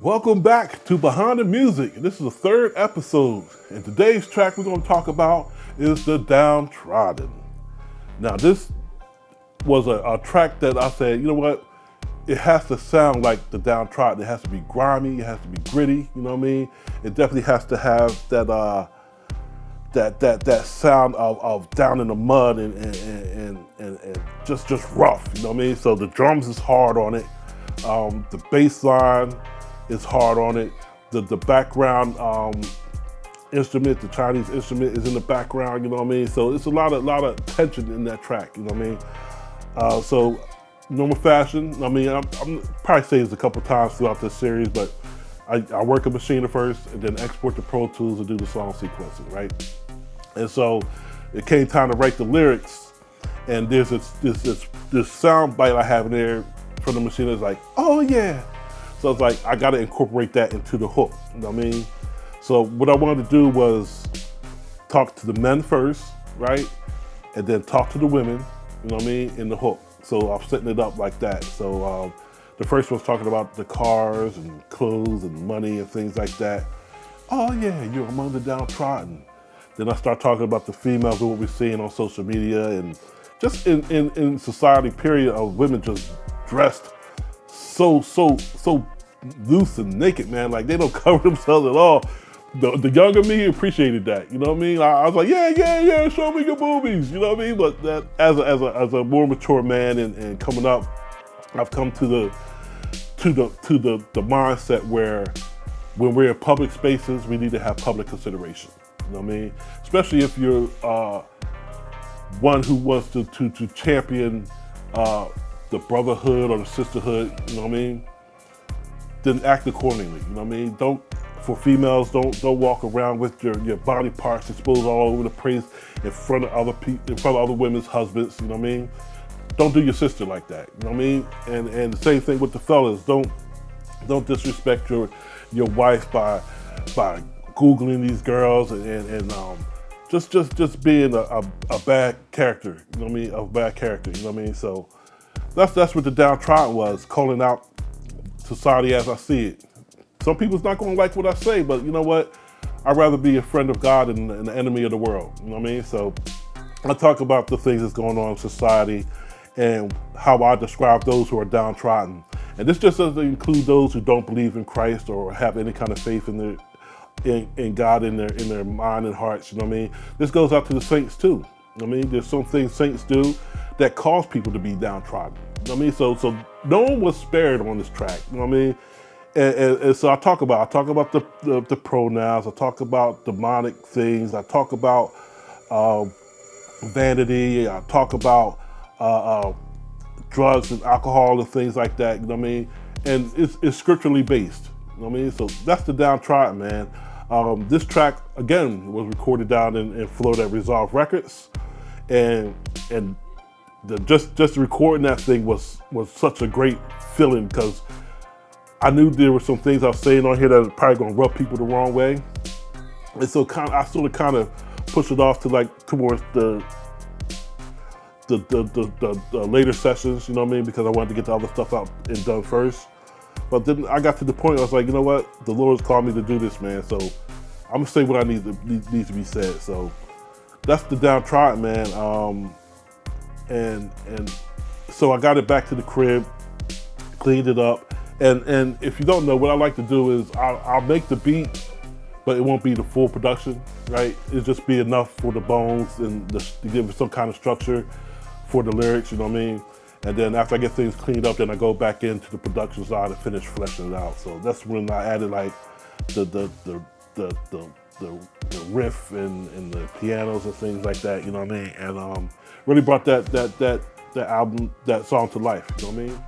Welcome back to Behind the Music. This is the third episode, and today's track we're going to talk about is the Downtrodden. Now, this was a track that I said, you know what? It has to sound like the Downtrodden. It has to be grimy. It has to be gritty. You know what I mean? It definitely has to have that that sound of down in the mud and just rough. You know what I mean? So the drums is hard on it. The bass line is hard on it. The background instrument, the Chinese instrument is in the background, you know what I mean? So it's a lot of tension in that track, you know what I mean? So normal fashion, I mean, I'm probably say this a couple times throughout this series, but I work a machine first and then export to Pro Tools and do the song sequencing, right? And so it came time to write the lyrics, and there's this sound bite I have in there from the machine that's like, oh yeah. So it's like, I gotta incorporate that into the hook, you know what I mean? So what I wanted to do was talk to the men first, right? And then talk to the women, you know what I mean, in the hook. So I'm setting it up like that. So the first one's talking about the cars and clothes and money and things like that. Oh yeah, you're among the downtrodden. Then I start talking about the females and what we're seeing on social media and just in society, period, of women just dressed so loose and naked, man. Like they don't cover themselves at all. The younger me appreciated that, you know what I mean? I was like, yeah, show me your boobies, you know what I mean? But that as a more mature man and coming up, I've come to the mindset where when we're in public spaces, we need to have public consideration. You know what I mean? Especially if you're one who wants to champion the brotherhood or the sisterhood, you know what I mean? Then act accordingly, you know what I mean? For females, don't walk around with your body parts exposed all over the place in front of other people, in front of other women's husbands, you know what I mean? Don't do your sister like that, you know what I mean? And the same thing with the fellas, don't disrespect your wife by Googling these girls and just being a bad character, you know what I mean? A bad character, you know what I mean? So that's what the Downtrodden was, calling out society as I see it. Some people's not gonna like what I say, but you know what? I'd rather be a friend of God than an enemy of the world, you know what I mean? So I talk about the things that's going on in society and how I describe those who are downtrodden. And this just doesn't include those who don't believe in Christ or have any kind of faith in God in their mind and hearts, you know what I mean? This goes out to the saints too. You know what I mean? There's some things saints do that cause people to be downtrodden. You know what I mean? So no one was spared on this track, you know what I mean? And so I talk about the pronouns, I talk about demonic things, I talk about vanity, I talk about drugs and alcohol and things like that, you know what I mean? And it's scripturally based, you know what I mean? So that's the Downtrodden, man. This track, again, was recorded down in Florida at Resolve Records. And just recording that thing was such a great feeling because I knew there were some things I was saying on here that was probably gonna rub people the wrong way. And so I sort of pushed it off to like towards the later sessions, you know what I mean? Because I wanted to get the other stuff out and done first. But then I got to the point where I was like, you know what? The Lord's called me to do this, man. So I'm gonna say what I needs to be said. So that's the Downtrodden, man. And so I got it back to the crib, cleaned it up. And if you don't know, what I like to do is I'll make the beat, but it won't be the full production, right? It'll just be enough for the bones and to give it some kind of structure for the lyrics, you know what I mean? And then after I get things cleaned up, then I go back into the production side and finish fleshing it out. So that's when I added like the riff and the pianos and things like that, you know what I mean? And really brought that album, that song to life, you know what I mean?